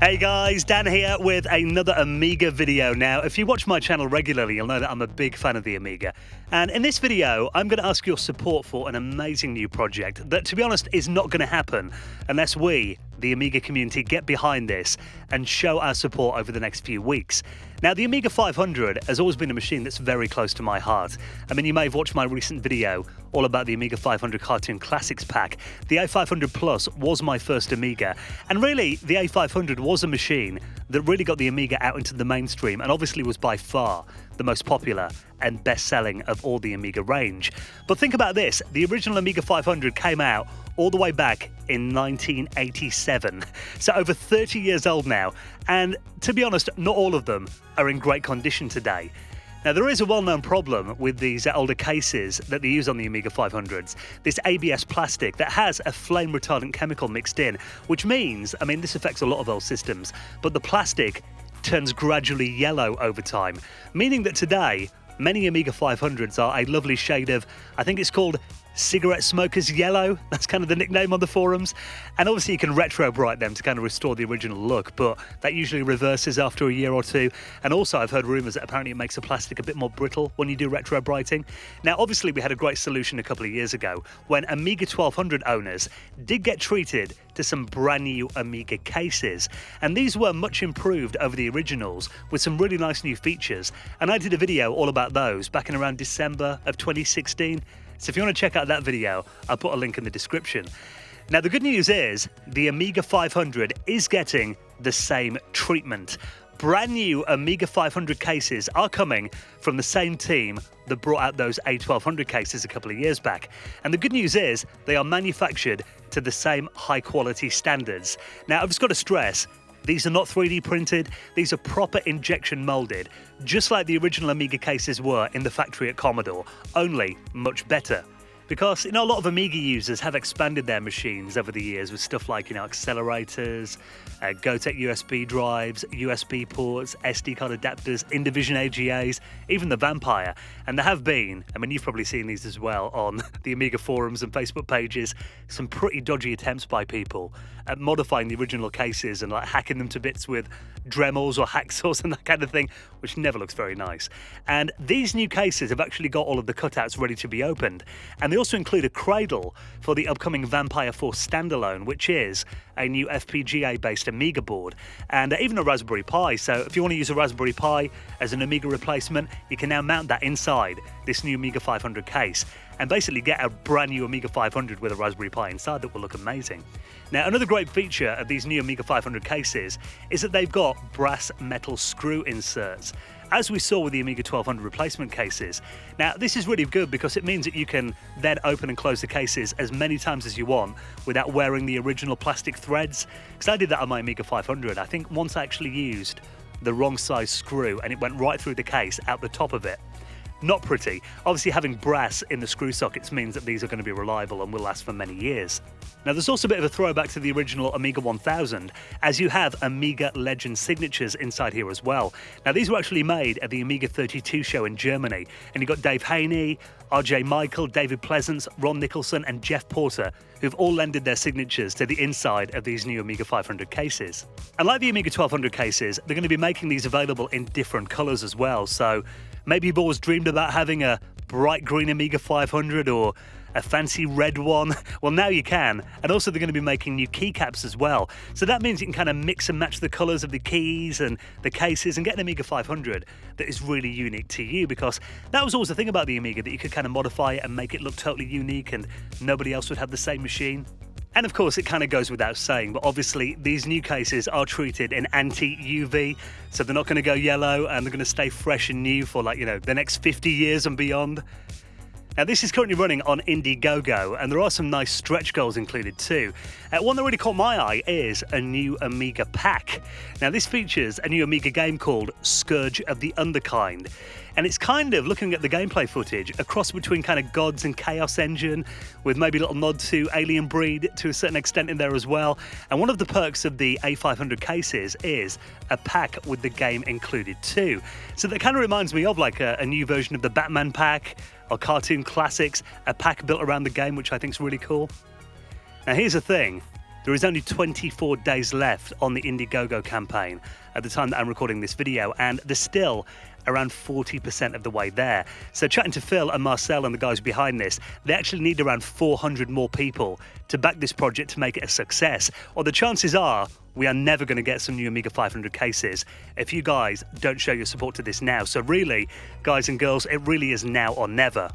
Hey guys, Dan here with another Amiga video. Now, if you watch my channel regularly, you'll know that I'm a big fan of the Amiga. And in this video, I'm going to ask your support for an amazing new project that, to be honest, is not going to happen unless we, the Amiga community, get behind this and show our support over the next few weeks. Now, the Amiga 500 has always been a machine that's very close to my heart. I mean, you may have watched my recent video all about the Amiga 500 Cartoon Classics pack. The A500 Plus was my first Amiga, and really, the A500 was a machine that really got the Amiga out into the mainstream and obviously was by far the most popular and best-selling of all the Amiga range. But think about this, the original Amiga 500 came out all the way back in 1987. So over 30 years old now, and to be honest, not all of them are in great condition today. Now, there is a well-known problem with these older cases that they use on the Amiga 500s, this ABS plastic that has a flame-retardant chemical mixed in, which means, I mean, this affects a lot of old systems, but the plastic turns gradually yellow over time, meaning that today, many Amiga 500s are a lovely shade of, I think it's called cigarette smoker's yellow. That's kind of the nickname on the forums. And obviously you can retro bright them to kind of restore the original look, but that usually reverses after a year or two. And also I've heard rumours that apparently it makes the plastic a bit more brittle when you do retro brighting. Now obviously we had a great solution a couple of years ago when Amiga 1200 owners did get treated to some brand new Amiga cases. And these were much improved over the originals with some really nice new features. And I did a video all about those back in around December of 2016. So if you want to check out that video, I'll put a link in the description. Now, the good news is the Amiga 500 is getting the same treatment. Brand new Amiga 500 cases are coming from the same team that brought out those A1200 cases a couple of years back. And the good news is they are manufactured to the same high quality standards. Now, I've just got to stress, these are not 3D printed, these are proper injection molded, just like the original Amiga cases were in the factory at Commodore, only much better. Because, a lot of Amiga users have expanded their machines over the years with stuff like, accelerators, Gotek USB drives, USB ports, SD card adapters, in-division AGAs, even the Vampire. And there have been, you've probably seen these as well on the Amiga forums and Facebook pages, some pretty dodgy attempts by people at modifying the original cases and hacking them to bits with Dremels or hacksaws and that kind of thing, which never looks very nice. And these new cases have actually got all of the cutouts ready to be opened. And they also include a cradle for the upcoming Vampire 4 standalone, which is a new FPGA-based Amiga board, and even a Raspberry Pi. So if you want to use a Raspberry Pi as an Amiga replacement, you can now mount that inside this new Amiga 500 case and basically get a brand new Amiga 500 with a Raspberry Pi inside that will look amazing. Now, another great feature of these new Amiga 500 cases is that they've got brass metal screw inserts, as we saw with the Amiga 1200 replacement cases. Now, this is really good because it means that you can then open and close the cases as many times as you want without wearing the original plastic threads. Because I did that on my Amiga 500. I think once I actually used the wrong size screw and it went right through the case out the top of it. Not pretty. Obviously, having brass in the screw sockets means that these are going to be reliable and will last for many years. Now, there's also a bit of a throwback to the original Amiga 1000, as you have Amiga Legend signatures inside here as well. Now, these were actually made at the Amiga 32 show in Germany, and you've got Dave Haney, RJ Michael, David Pleasance, Ron Nicholson, and Jeff Porter, who've all lended their signatures to the inside of these new Amiga 500 cases. And like the Amiga 1200 cases, they're going to be making these available in different colours as well. So maybe you've always dreamed about having a bright green Amiga 500 or a fancy red one. Well, now you can. And also they're going to be making new keycaps as well. So that means you can kind of mix and match the colours of the keys and the cases and get an Amiga 500 that is really unique to you, because that was always the thing about the Amiga, that you could kind of modify it and make it look totally unique and nobody else would have the same machine. And of course, it kind of goes without saying, but obviously these new cases are treated in anti-UV, so they're not going to go yellow and they're going to stay fresh and new for the next 50 years and beyond. Now, this is currently running on Indiegogo, and there are some nice stretch goals included too. One that really caught my eye is a new Amiga pack. Now, this features a new Amiga game called Scourge of the Underkind. And it's kind of, looking at the gameplay footage, a cross between kind of Gods and Chaos Engine, with maybe a little nod to Alien Breed to a certain extent in there as well. And one of the perks of the A500 cases is a pack with the game included too. So that kind of reminds me of a new version of the Batman pack or Cartoon Classics, a pack built around the game, which I think is really cool. Now here's the thing, There is only 24 days left on the Indiegogo campaign at the time that I'm recording this video, and there's still around 40% of the way there. So chatting to Phil and Marcel and the guys behind this, they actually need around 400 more people to back this project to make it a success, or the chances are we are never going to get some new Amiga 500 cases if you guys don't show your support to this now. So really, guys and girls, it really is now or never.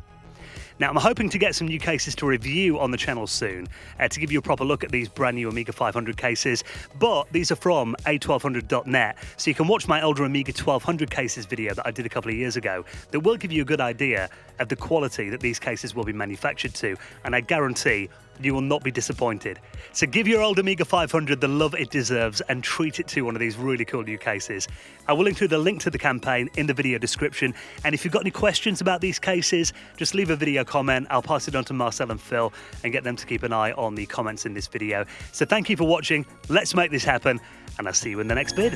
Now, I'm hoping to get some new cases to review on the channel soon to give you a proper look at these brand new Amiga 500 cases, but these are from a1200.net, so you can watch my older Amiga 1200 cases video that I did a couple of years ago that will give you a good idea of the quality that these cases will be manufactured to, and I guarantee you will not be disappointed. So give your old Amiga 500 the love it deserves and treat it to one of these really cool new cases. I will include a link to the campaign in the video description, and if you've got any questions about these cases, just leave a video comment. I'll pass it on to Marcel and Phil and get them to keep an eye on the comments in this video. So thank you for watching, let's make this happen, and I'll see you in the next vid.